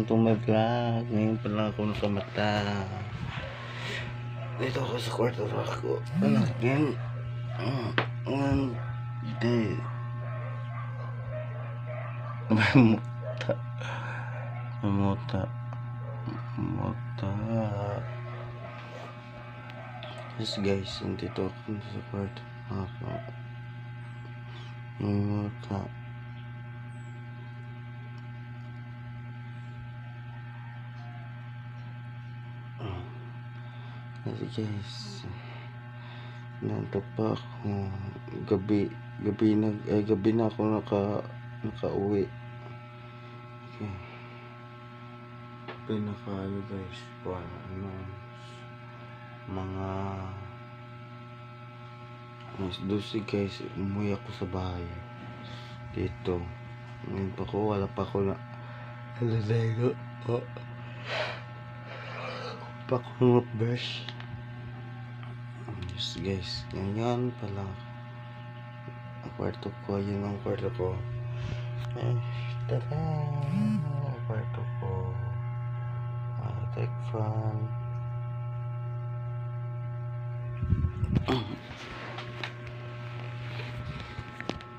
to my vlog. Ngayon pa lang ako nakamata. Dito ako sa kwarto ako. Again. One day. Muta. Muta. Muta. Yes guys, dito ako sa kwarto ako. Muta. Kasi guys, nanto pa ako. Gabi na ako nakauwi. Okay. Gabi na kayo guys. Mga mas 12 guys, umuwi ako sa bahay. Dito. Ngayon pa ko, wala pa ako na alalago. Pa ako brush. Yes guys, ganyan pala ang kwarto ko. Yun ang kwarto ko. Tada! Ang kwarto ko. Take fun.